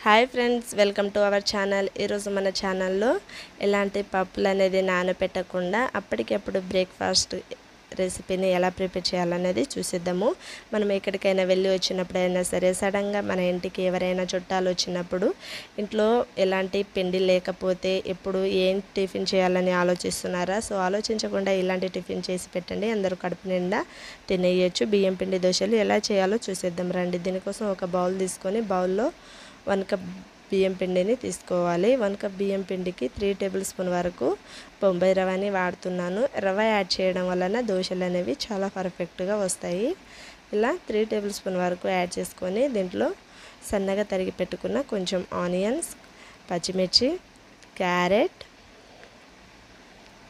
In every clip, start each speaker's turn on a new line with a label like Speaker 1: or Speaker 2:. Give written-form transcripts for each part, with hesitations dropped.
Speaker 1: Hi friends, welcome to our channel. ఈరోజు మన ఛానల్లో ఎలాంటి పప్పులు అనేది నానబెట్టకుండా అప్పటికప్పుడు బ్రేక్ఫాస్ట్ రెసిపీని ఎలా ప్రిపేర్ చేయాలనేది చూసిద్దాము. మనం ఎక్కడికైనా వెళ్ళి వచ్చినప్పుడైనా సరే, సడన్గా మన ఇంటికి ఎవరైనా చుట్టాలు వచ్చినప్పుడు ఇంట్లో ఎలాంటి పిండి లేకపోతే ఎప్పుడు ఏం టిఫిన్ చేయాలని ఆలోచిస్తున్నారా? సో ఆలోచించకుండా ఇలాంటి టిఫిన్ చేసి పెట్టండి, అందరూ కడుపు నిండా తినేయచ్చు. బియ్యం పిండి దోశలు ఎలా చేయాలో చూసేద్దాం రండి. దీనికోసం ఒక బౌల్ తీసుకొని బౌల్లో 1 కప్ బియ్యం పిండిని తీసుకోవాలి. 1 కప్ బియ్యం పిండికి 3 టేబుల్ స్పూన్ వరకు బొంబాయి రవ్వని వాడుతున్నాను. రవ్వ యాడ్ చేయడం వలన దోశలు అనేవి చాలా పర్ఫెక్ట్గా వస్తాయి. ఇలా 3 టేబుల్ స్పూన్ వరకు యాడ్ చేసుకొని దీంట్లో సన్నగా తరిగి పెట్టుకున్న కొంచెం ఆనియన్స్, పచ్చిమిర్చి, క్యారెట్,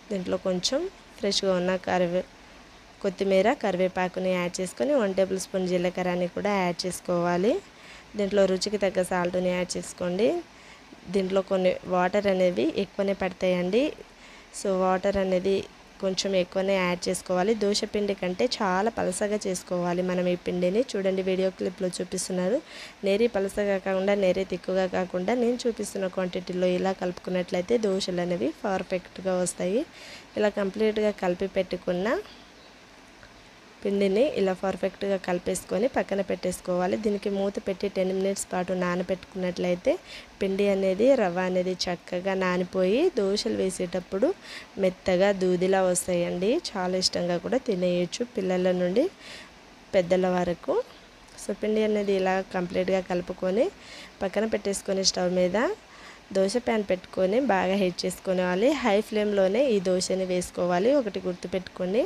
Speaker 1: దీంట్లో కొంచెం ఫ్రెష్గా ఉన్న కొత్తిమీర, కరివేపాకుని యాడ్ చేసుకొని 1 టేబుల్ స్పూన్ జీలకర్రని కూడా యాడ్ చేసుకోవాలి. దీంట్లో రుచికి తగ్గ సాల్ట్ని యాడ్ చేసుకోండి. దీంట్లో కొన్ని వాటర్ అనేవి ఎక్కువనే పడతాయండి. సో వాటర్ అనేది కొంచెం ఎక్కువనే యాడ్ చేసుకోవాలి. దోశ పిండి కంటే చాలా పలసగా చేసుకోవాలి మనం ఈ పిండిని. చూడండి, వీడియో క్లిప్లో చూపిస్తున్నారు. నేరీ పలసగా కాకుండా నేరీ తిక్కుగా కాకుండా నేను చూపిస్తున్న క్వాంటిటీలో ఇలా కలుపుకున్నట్లయితే దోశలు అనేవి పర్ఫెక్ట్గా వస్తాయి. ఇలా కంప్లీట్గా కలిపి పెట్టుకున్న పిండిని ఇలా పర్ఫెక్ట్గా కలిపేసుకొని పక్కన పెట్టేసుకోవాలి. దీనికి మూత పెట్టి 10 మినిట్స్ పాటు నానబెట్టుకున్నట్లయితే పిండి అనేది, రవ్వ అనేది చక్కగా నానిపోయి దోశలు వేసేటప్పుడు మెత్తగా దూదిలా వస్తాయండి. చాలా ఇష్టంగా కూడా తినేయచ్చు, పిల్లల నుండి పెద్దల వరకు. సో పిండి అనేది ఇలా కంప్లీట్గా కలుపుకొని పక్కన పెట్టేసుకొని స్టవ్ మీద దోశ ప్యాన్ పెట్టుకొని బాగా హీట్ చేసుకోవాలి. హై ఫ్లేమ్లోనే ఈ దోశని వేసుకోవాలి. ఒకటి గుర్తుపెట్టుకోండి,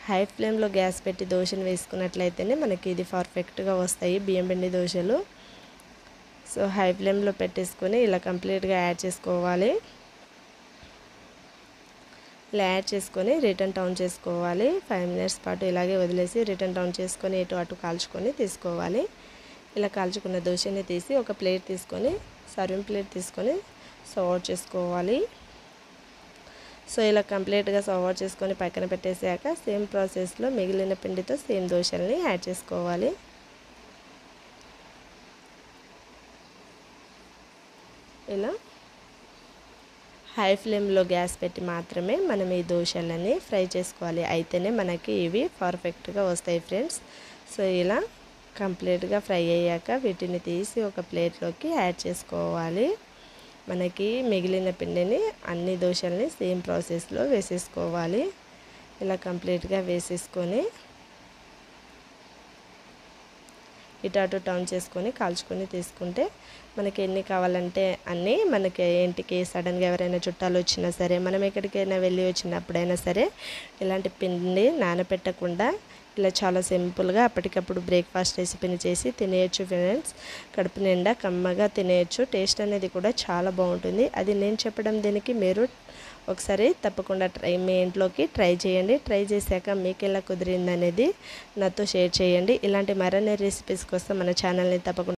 Speaker 1: హై ఫ్లేమ్లో గ్యాస్ పెట్టి దోశని వేసుకున్నట్లయితేనే మనకి ఇది పర్ఫెక్ట్గా వస్తాయి బియ్యం పిండి దోశలు. సో హై ఫ్లేమ్లో పెట్టేసుకొని ఇలా కంప్లీట్గా యాడ్ చేసుకోవాలి. ఇలా యాడ్ చేసుకొని రిటర్న్ టౌన్ చేసుకోవాలి. 5 మినిట్స్ పాటు ఇలాగే వదిలేసి రిటర్న్ టౌన్ చేసుకొని ఇటు అటు కాల్చుకొని తీసుకోవాలి. ఇలా కాల్చుకున్న దోశని తీసి ఒక ప్లేట్ తీసుకొని, సర్వింగ్ ప్లేట్ తీసుకొని సర్వ్ అవుట్ చేసుకోవాలి. సో ఇలా కంప్లీట్గా సర్వ్ అవుట్ చేసుకొని పక్కన పెట్టేసాక సేమ్ ప్రాసెస్లో మిగిలిన పిండితో సేమ్ దోశల్ని యాడ్ చేసుకోవాలి. ఇలా హై ఫ్లేమ్లో గ్యాస్ పెట్టి మాత్రమే మనం ఈ దోశలని ఫ్రై చేసుకోవాలి. అయితేనే మనకి ఇవి పర్ఫెక్ట్గా వస్తాయి ఫ్రెండ్స్. సో ఇలా కంప్లీట్గా ఫ్రై అయ్యాక వీటిని తీసి ఒక ప్లేట్లోకి యాడ్ చేసుకోవాలి. మనకి మిగిలిన పిండిని అన్ని దోశల్ని సేమ్ ప్రాసెస్లో వేసేసుకోవాలి. ఇలా కంప్లీట్గా వేసేసుకొని ఇటు అటు టర్న్ చేసుకొని కాల్చుకొని తీసుకుంటే మనకి ఎన్ని కావాలంటే అన్నీ, మనకి ఇంటికి సడన్గా ఎవరైనా చుట్టాలు వచ్చినా సరే, మనం ఎక్కడికైనా వెళ్ళి వచ్చినప్పుడైనా సరే ఇలాంటి పిండి నానబెట్టకుండా ఇలా చాలా సింపుల్గా అప్పటికప్పుడు బ్రేక్ఫాస్ట్ రెసిపీని చేసి తినేయచ్చు ఫ్రెండ్స్. కడుపు నిండా కమ్మగా తినేయచ్చు. టేస్ట్ అనేది కూడా చాలా బాగుంటుంది. అది నేను చెప్పడం దీనికి మీరు ఒకసారి తప్పకుండా మీ ఇంట్లోకి ట్రై చేయండి. ట్రై చేశాక మీకు ఎలా కుదిరింది అనేది నాతో షేర్ చేయండి. ఇలాంటి మరిన్ని రెసిపీస్ కోసం మన ఛానల్ని తప్పకుండా